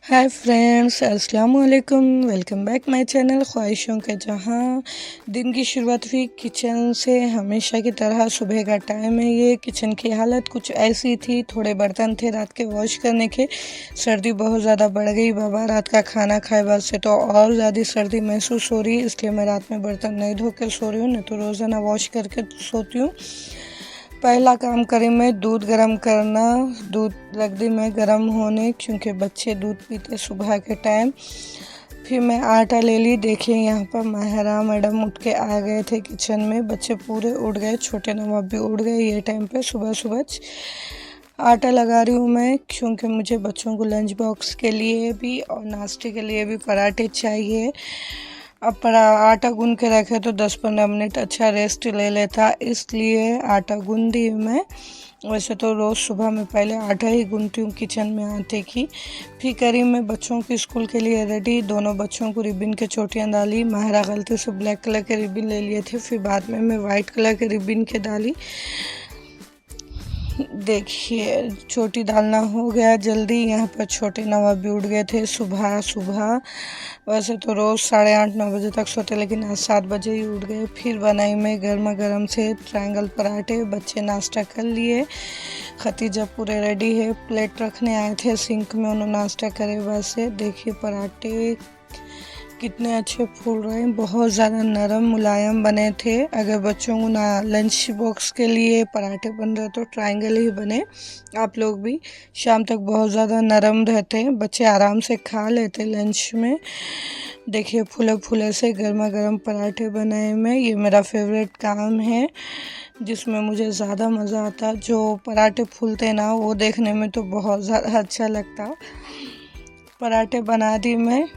Hi friends, अस्सलाम वालेकुम। Welcome back my channel ख्वाहिशों के जहां। दिन की शुरुआत हुई किचन से। हमेशा की तरह सुबह का टाइम है। ये किचन की हालत कुछ ऐसी थी। थोड़े बर्तन थे रात के वॉश करने के। सर्दी बहुत ज़्यादा बढ़ गई बाबा। रात का खाना खाए बाद से तो और ज़्यादा सर्दी महसूस हो रही है, इसलिए मैं रात में बर्तन नहीं धो के सो रही हूँ, नहीं तो रोज़ाना वॉश करके सोती हूँ। पहला काम करी मैं दूध गर्म करना। दूध रख दी मैं गर्म होने, क्योंकि बच्चे दूध पीते सुबह के टाइम। फिर मैं आटा ले ली। देखिए यहाँ पर माहिरा मैडम उठ के आ गए थे किचन में। बच्चे पूरे उठ गए, छोटे नवाब भी उठ गए ये टाइम पे सुबह सुबह। आटा लगा रही हूँ मैं, क्योंकि मुझे बच्चों को लंच बॉक्स के लिए भी और नाश्ते के लिए भी पराठे चाहिए। अब आटा गूंद के रखे तो 10-15 मिनट अच्छा रेस्ट ले लेता, इसलिए आटा गूंद दी मैं। वैसे तो रोज़ सुबह में पहले आटा ही गूंदती हूँ किचन में आते की। फिर करी मैं बच्चों की स्कूल के लिए रेडी। दोनों बच्चों को रिबन के चोटियाँ डाली। माहिरा गलती से ब्लैक कलर के रिबन ले लिए थे, फिर बाद में मैं वाइट कलर के रिबन के डाली। देखिए छोटी डालना हो गया जल्दी। यहाँ पर छोटे नवाब भी उठ गए थे सुबह सुबह। वैसे तो रोज़ 8:30-9 बजे तक सोते, लेकिन आज 7 बजे ही उठ गए। फिर बनाई मैं गर्मा गर्म से ट्रायंगल पराठे। बच्चे नाश्ता कर लिए। खतीजा पूरे रेडी है, प्लेट रखने आए थे सिंक में, उन्होंने नाश्ता करे वैसे। देखिए पराठे कितने अच्छे फूल रहे हैं, बहुत ज़्यादा नरम मुलायम बने थे। अगर बच्चों को ना लंच बॉक्स के लिए पराठे बन रहे तो ट्रायंगल ही बने। आप लोग भी शाम तक बहुत ज़्यादा नरम रहते हैं, बच्चे आराम से खा लेते लंच में। देखिए फूले फूले से गर्मा गर्म पराठे बनाए मैं। ये मेरा फेवरेट काम है, जिसमें मुझे ज़्यादा मज़ा आता। जो पराठे फूलते ना, वो देखने में तो बहुत ज़्यादा अच्छा लगता। पराठे बना दी मैं।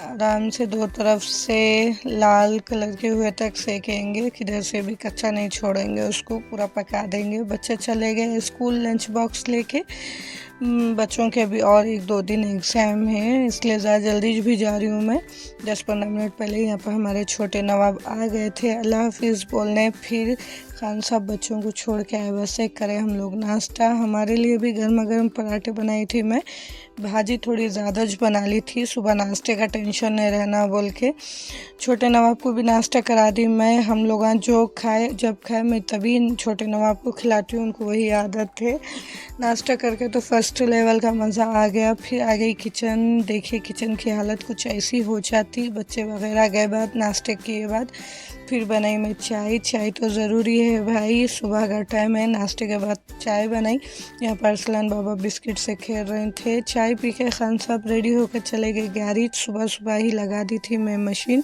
आराम से दो तरफ से लाल कलर के हुए तक सेकेंगे, किधर से भी कच्चा नहीं छोड़ेंगे, उसको पूरा पका देंगे। बच्चे चले गए स्कूल लंच बॉक्स लेके। बच्चों के अभी और 1-2 दिन एग्ज़ाम है, इसलिए ज़्यादा जल्दी भी जा रही हूँ मैं। 10-15 मिनट पहले यहाँ पर हमारे छोटे नवाब आ गए थे अल्लाह हाफिज़ बोलने। फिर खान साहब बच्चों को छोड़ के आए, वैसे करें हम लोग नाश्ता। हमारे लिए भी गर्मा गर्म पराठे बनाई थी मैं। भाजी थोड़ी ज़्यादा बना ली थी, सुबह नाश्ते का टेंशन नहीं रहना बोल के। छोटे नवाब को भी नाश्ता करा दी मैं। हम लोग जो खाए, जब खाए मैं तभी छोटे नवाब को खिलाती हूँ, उनको वही आदत है। नाश्ता करके तो फर्स्ट लेवल का मज़ा आ गया। फिर आ गई किचन। देखिए किचन की हालत कुछ ऐसी हो जाती। बच्चे वगैरह गए बाद, नाश्ते किए बाद फिर बनाई मैं चाय। चाय तो ज़रूरी है भाई, सुबह का टाइम है, नाश्ते के बाद चाय बनाई। यहाँ पर अरसलान बाबा बिस्किट से खेल रहे थे। चाय पी के खान साहब रेडी होकर चले गए गैरेज। सुबह सुबह ही लगा दी थी मैं मशीन,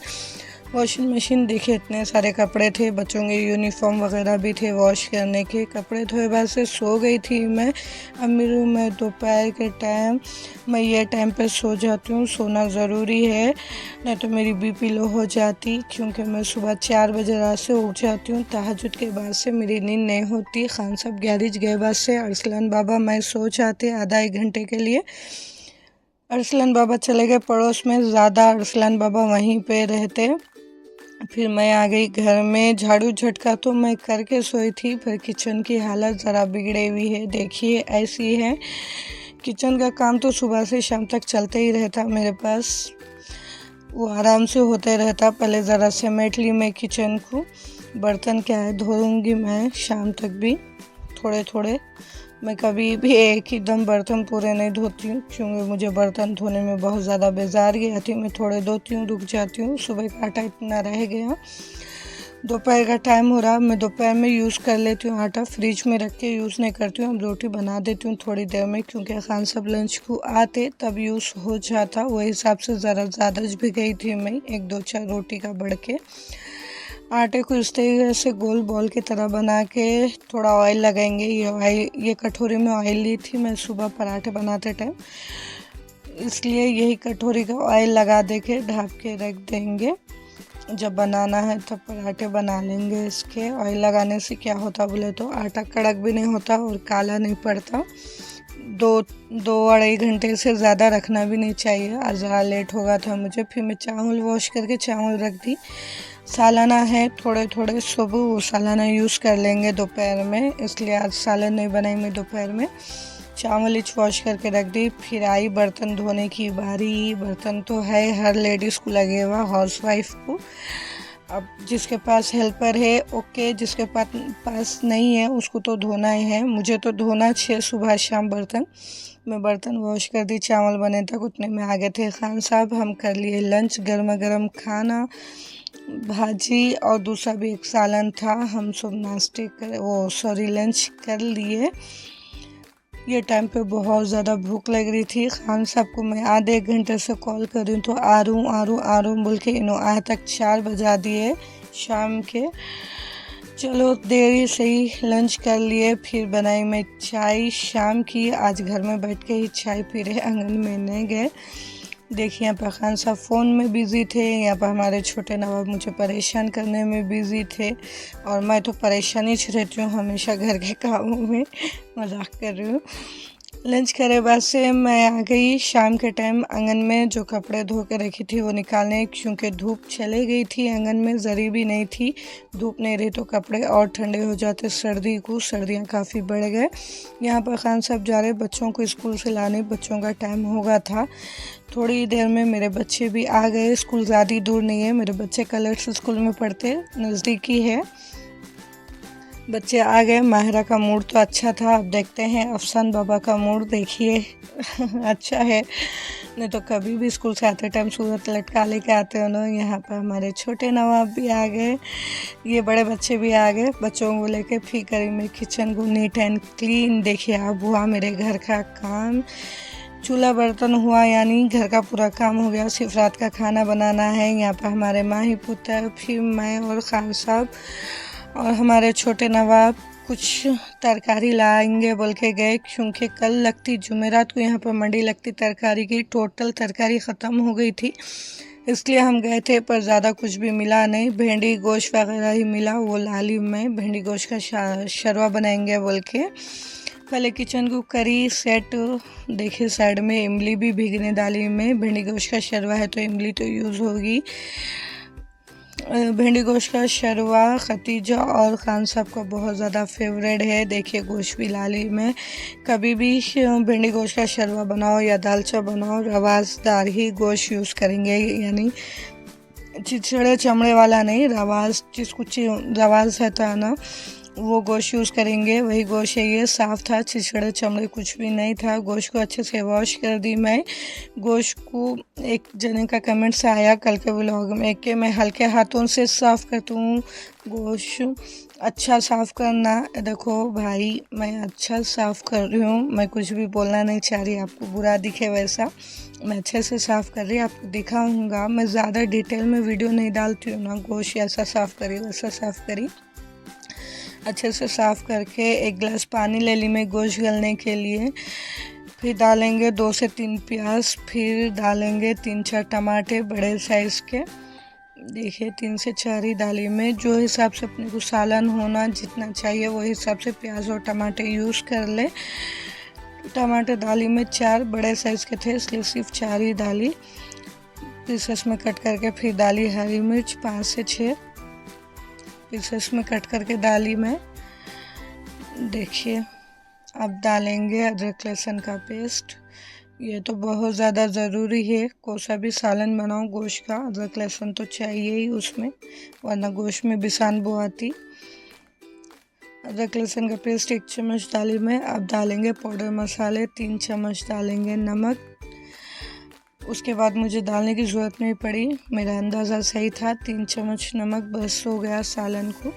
वॉशिंग मशीन। देखिए इतने सारे कपड़े थे, बच्चों के यूनिफॉर्म वगैरह भी थे वॉश करने के। कपड़े धोए बाद से सो गई थी मैं। अम्मी रूम में दोपहर के टाइम मैं ये टाइम पे सो जाती हूँ, सोना ज़रूरी है, नहीं तो मेरी बीपी लो हो जाती। क्योंकि मैं सुबह 4 बजे रात से उठ जाती हूँ, तहज्जुद के बाद से मेरी नींद नहीं होती। खान साहब गैरेज गए बाद से अरसलान बाबा मैं सो जाते आधा 1 घंटे के लिए। अरसलान बाबा चले गए पड़ोस में, ज़्यादा अरसलान बाबा वहीं पे रहते। फिर मैं आ गई घर में। झाड़ू झटका तो मैं करके सोई थी, पर किचन की हालत ज़रा बिगड़ी हुई है। देखिए ऐसी है। किचन का काम तो सुबह से शाम तक चलते ही रहता मेरे पास, वो आराम से होते रहता। पहले ज़रा समेट ली मैं किचन को। बर्तन क्या है, धोऊंगी मैं शाम तक भी थोड़े थोड़े। मैं कभी भी एक ही दम बर्तन पूरे नहीं धोती हूँ, क्योंकि मुझे बर्तन धोने में बहुत ज़्यादा बेजारी आती है। मैं थोड़े धोती हूँ, रुक जाती हूँ। सुबह का आटा इतना रह गया। दोपहर का टाइम हो रहा, मैं दोपहर में यूज़ कर लेती हूँ आटा, फ्रिज में रख के यूज़ नहीं करती हूँ। अब रोटी बना देती हूँ थोड़ी देर में, क्योंकि खान सब लंच को आते तब यूज़ हो जाता। वही हिसाब से ज़रा ज़्यादा भी गई थी मैं, 1-2-4 रोटी का बढ़ के। आटे को इस तरीके से गोल बॉल की तरह बना के थोड़ा ऑयल लगाएंगे। ये कटोरी में ऑयल ली थी मैं सुबह पराठे बनाते टाइम, इसलिए यही कटोरी का ऑयल लगा दे के ढक के रख देंगे। जब बनाना है तब पराठे बना लेंगे इसके। ऑयल लगाने से क्या होता बोले तो आटा कड़क भी नहीं होता और काला नहीं पड़ता। 2-2-2.5 घंटे से ज़्यादा रखना भी नहीं चाहिए। आज ज़रा लेट हो गया था मुझे। फिर मैं चावल वॉश करके चावल रख दी। सालाना है थोड़े थोड़े, सुबह वो सालाना यूज़ कर लेंगे दोपहर में, इसलिए आज सालन नहीं बनाई मैं दोपहर में। चावल इच वॉश करके रख दी। फिर आई बर्तन धोने की बारी। बर्तन तो है हर लेडीज़ को लगे हुआ, हाउसवाइफ को। अब जिसके पास हेल्पर है ओके, जिसके पास नहीं है उसको तो धोना ही है। मुझे तो धोना 6 सुबह शाम बर्तन। मैं बर्तन वॉश कर दी, चावल बने तक उतने में आ गए थे खान साहब। हम कर लिए लंच, गर्मा गर्म खाना, भाजी और दूसरा भी एक सालन था। हम सब लंच कर लिए। ये टाइम पे बहुत ज़्यादा भूख लग रही थी। खान साहब को मैं आधे एक घंटे से कॉल कर रही हूँ तो आ रहा हूँ बोल के इन्हों आए तक 4 बजा दिए शाम के। चलो देरी से ही लंच कर लिए। फिर बनाई मैं चाय शाम की। आज घर में बैठ के ही चाय पी रहे, आंगन में नहीं गए। देखिए यहाँ पर खान साहब फ़ोन में बिज़ी थे, यहाँ पर हमारे छोटे नवाब मुझे परेशान करने में बिज़ी थे। और मैं तो परेशान ही रहती हूँ हमेशा घर के कामों में, मजाक कर रही हूँ। लंच करे बाद से मैं आ गई शाम के टाइम आंगन में। जो कपड़े धो के रखी थी वो निकालने, क्योंकि धूप चले गई थी, आंगन में ज़री भी नहीं थी। धूप नहीं रही तो कपड़े और ठंडे हो जाते, सर्दियाँ काफ़ी बढ़ गए। यहाँ पर खान साहब जा रहे बच्चों को स्कूल से लाने, बच्चों का टाइम हो गया था। थोड़ी देर में मेरे बच्चे भी आ गए। स्कूल ज़्यादा दूर नहीं है, मेरे बच्चे कलर्स स्कूल में पढ़ते, नज़दीकी है। बच्चे आ गए। माहिरा का मूड तो अच्छा था। अब देखते हैं अफसान बाबा का मूड, देखिए अच्छा है। नहीं तो कभी भी स्कूल से आते टाइम सूरत लटका लेके आते हैं ना। यहाँ पर हमारे छोटे नवाब भी आ गए, ये बड़े बच्चे भी आ गए। बच्चों को लेके फिर करी मैं किचन को नीट एंड क्लीन। देखिए अब हुआ मेरे घर का काम, चूल्हा बर्तन हुआ, यानी घर का पूरा काम हो गया। सिर्फ रात का खाना बनाना है। यहाँ पर हमारे माही पुत्र, फिर मैं और खान साहब और हमारे छोटे नवाब कुछ तरकारी लाएंगे बोल के गए, क्योंकि कल लगती जुमेरात को यहाँ पर मंडी लगती तरकारी की। टोटल तरकारी ख़त्म हो गई थी, इसलिए हम गए थे, पर ज़्यादा कुछ भी मिला नहीं। भिंडी गोश्त वगैरह ही मिला। वो लाली में भिंडी गोश्त का शरवा बनाएंगे बोल के पहले किचन को करी सेट। देखिए साइड में इमली भी भीगने डाली में। भिंडी गोश्त का शरवा है तो इमली तो यूज़ होगी। भिंडी गोश्त का शरवा खतीजा और खान साहब का बहुत ज़्यादा फेवरेट है। देखिए गोश्त भी लाली में। कभी भी भिंडी गोश्त का शरवा बनाओ या दालचा बनाओ, रवासदार ही गोश्त यूज़ करेंगे, यानी चिचड़े चमड़े वाला नहीं, रवास जिसको रवास रहता है ना, वो गोश्त यूज़ करेंगे। वही गोश्त है। ये साफ़ था, छिछड़े चमड़े कुछ भी नहीं था। गोश्त को अच्छे से वॉश कर दी मैं। गोश्त को एक जने का कमेंट से आया कल के व्लॉग में कि मैं हल्के हाथों से साफ़ करती हूँ गोश्त, अच्छा साफ़ करना। देखो भाई मैं अच्छा साफ़ कर रही हूँ, मैं कुछ भी बोलना नहीं चाह रही, आपको बुरा दिखे वैसा। मैं अच्छे से साफ़ कर रही, आपको दिखाऊँगा। मैं ज़्यादा डिटेल में वीडियो नहीं डालती हूँ ना, गोश्त ऐसा साफ़ करी वैसा साफ़ करी। अच्छे से साफ़ करके एक गिलास पानी ले ली मैं गोश्त गलने के लिए। फिर डालेंगे 2 से 3 प्याज, फिर डालेंगे 3-4 टमाटे बड़े साइज़ के। देखिए 3 से 4 ही डाली में। जो हिसाब से अपने को सालन होना जितना चाहिए वो हिसाब से प्याज और टमाटे यूज़ कर ले। टमाटर डाली में 4 बड़े साइज़ के थे, इसलिए सिर्फ 4 ही डाली पीसेस में कट करके। फिर डाली हरी मिर्च 5 से 6 पीसेस में कट करके डाली मैं। देखिए अब डालेंगे अदरक लहसुन का पेस्ट। ये तो बहुत ज़्यादा ज़रूरी है, कोई सा भी सालन बनाओ गोश्त का अदरक लहसुन तो चाहिए ही उसमें, वरना गोश्त में बिसान बो आती। अदरक लहसुन का पेस्ट 1 चम्मच डाली मैं। अब डालेंगे पाउडर मसाले 3 चम्मच डालेंगे नमक। उसके बाद मुझे डालने की ज़रूरत नहीं पड़ी, मेरा अंदाज़ा सही था, 3 चम्मच नमक बस हो गया सालन को।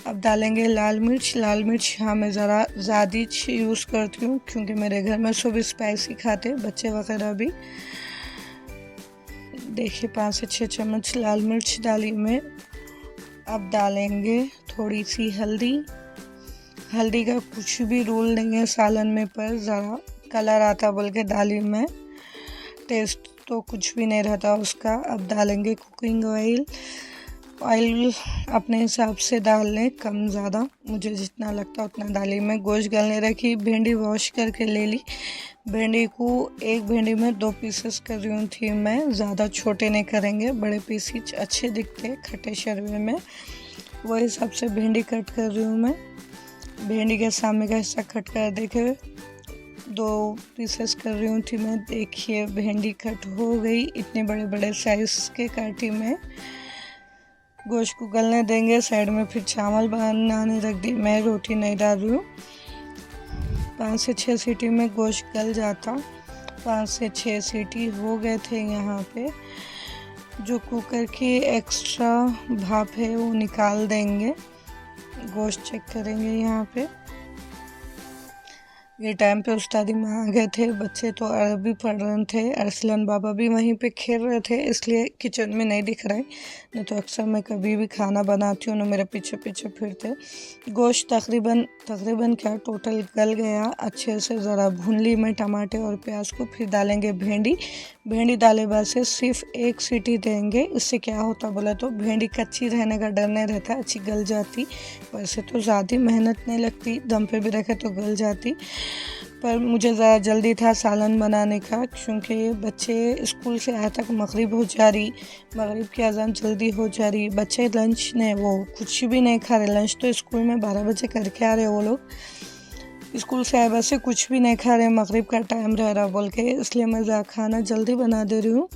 अब डालेंगे लाल मिर्च। लाल मिर्च हाँ मैं ज़रा ज़्यादा यूज़ करती हूँ, क्योंकि मेरे घर में सब स्पाइसी खाते, बच्चे वगैरह भी। देखिए 5 से 6 चम्मच लाल मिर्च डाली मैं। अब डालेंगे थोड़ी सी हल्दी। हल्दी का कुछ भी रूल नहीं है सालन में, पर ज़रा कलर आता बोल के डाली मैं, टेस्ट तो कुछ भी नहीं रहता उसका। अब डालेंगे कुकिंग ऑयल। ऑयल अपने हिसाब से डाल लें, कम ज़्यादा, मुझे जितना लगता उतना डाली मैं। गोश्त गलने रखी, भिंडी वॉश करके ले ली। भिंडी को एक भिंडी में 2 पीसेस कर रही हूँ थी मैं, ज़्यादा छोटे नहीं करेंगे, बड़े पीस अच्छे दिखते खट्टे शरबे में, वही हिसाब से भिंडी कट कर रही हूँ मैं। भिंडी के सामने का हिस्सा कट कर देखे 2 पीसेस कर रही हूँ थी मैं। देखिए भिंडी कट हो गई, इतने बड़े बड़े साइज के काटी मैं। गोश्त को गलने देंगे साइड में, फिर चावल बनाने रख दी मैं, रोटी नहीं डाल रही हूँ। 5 से 6 सीटी में गोश्त गल जाता। 5 से 6 सीटी हो गए थे यहाँ पे। जो कुकर की एक्स्ट्रा भाप है वो निकाल देंगे। गोश्त चेक करेंगे यहाँ पे। ये टाइम पे उस्तादी में आ गए थे। बच्चे तो अरबी पढ़ रहे थे, अरसलान बाबा भी वहीं पे खेल रहे थे, इसलिए किचन में नहीं दिख रहे। नहीं तो अक्सर मैं कभी भी खाना बनाती हूँ ना मेरे पीछे पीछे फिरते। गोश्त तकरीबन क्या टोटल गल गया अच्छे से। ज़रा भून ली मैं टमाटर और प्याज को। फिर डालेंगे भिंडी डाले बाद से सिर्फ 1 सीटी देंगे। इससे क्या होता बोला तो भिंडी कच्ची रहने का डर नहीं रहता, अच्छी गल जाती। वैसे तो ज़्यादा मेहनत नहीं लगती, दम पे भी रखे तो गल जाती, पर मुझे ज़रा जल्दी था सालन बनाने का, क्योंकि बच्चे स्कूल से आए तक मगरिब हो जा रही, मगरिब की अजान जल्दी हो जा रही। बच्चे लंच ने वो कुछ भी नहीं खा रहे। लंच तो स्कूल में 12 बजे करके आ रहे वो लोग। स्कूल से आए बस से कुछ भी नहीं खा रहे, मगरिब का टाइम रह रहा बोल के, इसलिए मैं ज़रा खाना जल्दी बना दे रही हूँ।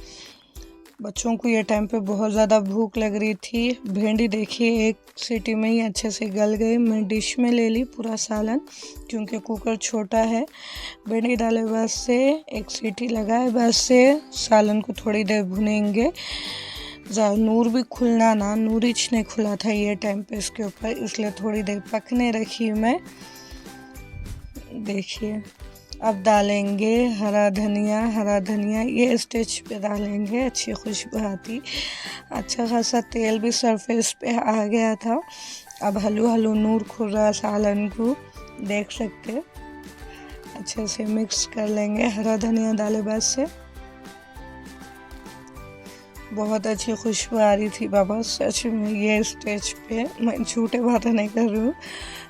बच्चों को ये टाइम पे बहुत ज़्यादा भूख लग रही थी। भिंडी देखिए 1 सीटी में ही अच्छे से गल गई। मैं डिश में ले ली पूरा सालन, क्योंकि कुकर छोटा है। भिंडी डाले बाद से 1 सीटी लगाए बाद से सालन को थोड़ी देर भुनेंगे। नूर भी खुलना ना, नूरिच नहीं खुला था ये टाइम पे इसके ऊपर, इसलिए थोड़ी देर पकने रखी मैं। देखिए अब डालेंगे हरा धनिया ये स्टेज पे डालेंगे, अच्छी खुशबू आती। अच्छा खासा तेल भी सरफेस पे आ गया था। अब हल्लू नूर खुल रहा सालन को, देख सकते। अच्छे से मिक्स कर लेंगे। हरा धनिया डाले बाद से बहुत अच्छी खुशबू आ रही थी बाबा, सच में। ये स्टेज पे मैं झूठे बातें नहीं कर रही हूँ,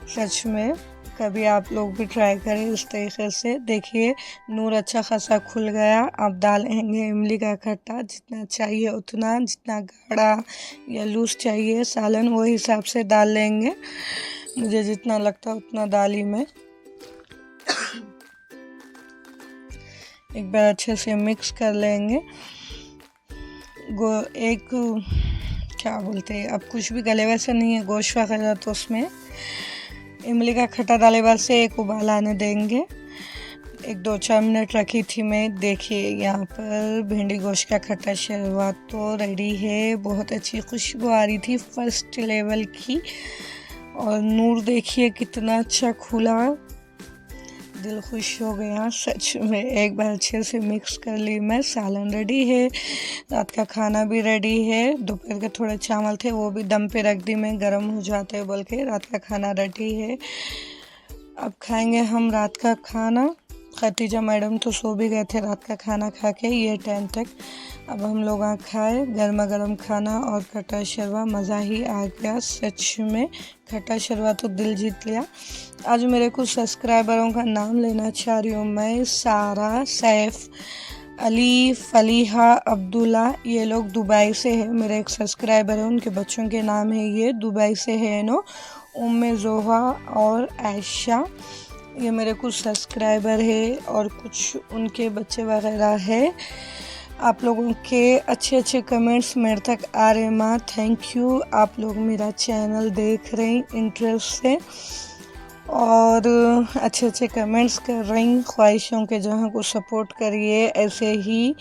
सच में। कभी आप लोग भी ट्राई करें इस तरीके से। देखिए नूर अच्छा खासा खुल गया। अब डालेंगे इमली का खट्टा, जितना चाहिए उतना, जितना गाढ़ा या लूज चाहिए सालन वो हिसाब से डाल लेंगे। मुझे जितना लगता उतना डाली मैं। एक बार अच्छे से मिक्स कर लेंगे। एक क्या बोलते हैं, अब कुछ भी गले वैसे नहीं है गोश्त वगैरह, तो उसमें इमली का खट्टा डाले बाद से 1 उबाल आने देंगे। 1-2-4 मिनट रखी थी मैं। देखिए यहाँ पर भिंडी गोश्त का खट्टा शरबत तो रेडी है। बहुत अच्छी खुशबू आ रही थी, फर्स्ट लेवल की। और नूर देखिए कितना अच्छा खुला, दिल खुश हो गया सच में। एक बार अच्छे से मिक्स कर ली मैं। सालन रेडी है, रात का खाना भी रेडी है। दोपहर के थोड़े चावल थे वो भी दम पे रख दी मैं, गर्म हो जाते बोल के। रात का खाना रेडी है। अब खाएंगे हम रात का खाना। खतीजा मैडम तो सो भी गए थे रात का खाना खा के ये टाइम तक। अब हम लोग खाए गर्मा गर्म खाना और खट्टा शरबा, मज़ा ही आ गया सच में। खट्टा शरबा तो दिल जीत लिया। आज मेरे कुछ सब्सक्राइबरों का नाम लेना चाह रही हूँ मैं। सारा, सैफ, अली, फलीहा, अब्दुल्ला, ये लोग दुबई से है। मेरे एक सब्सक्राइबर है, उनके बच्चों के नाम है ये, दुबई से है नो, उम्मे जोहा और आयशा। ये मेरे कुछ सब्सक्राइबर है और कुछ उनके बच्चे वगैरह है। आप लोगों के अच्छे कमेंट्स मेरे तक आ रहे माँ, थैंक यू। आप लोग मेरा चैनल देख रहे हैं इंटरेस्ट से और अच्छे कमेंट्स कर रही हैं। ख्वाहिशों के जहाँ को सपोर्ट करिए ऐसे ही,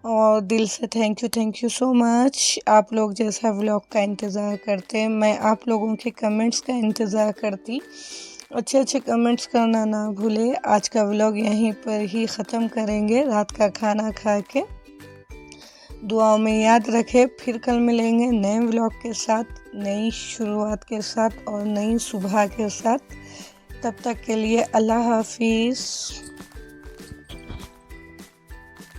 और दिल से थैंक यू सो मच। आप लोग जैसा व्लॉग का इंतज़ार करते हैं, मैं आप लोगों के कमेंट्स का इंतज़ार करती। अच्छे कमेंट्स करना ना भूले। आज का व्लॉग यहीं पर ही ख़त्म करेंगे, रात का खाना खा के। दुआओं में याद रखें, फिर कल मिलेंगे नए व्लॉग के साथ, नई शुरुआत के साथ और नई सुबह के साथ। तब तक के लिए अल्लाह हाफिज़।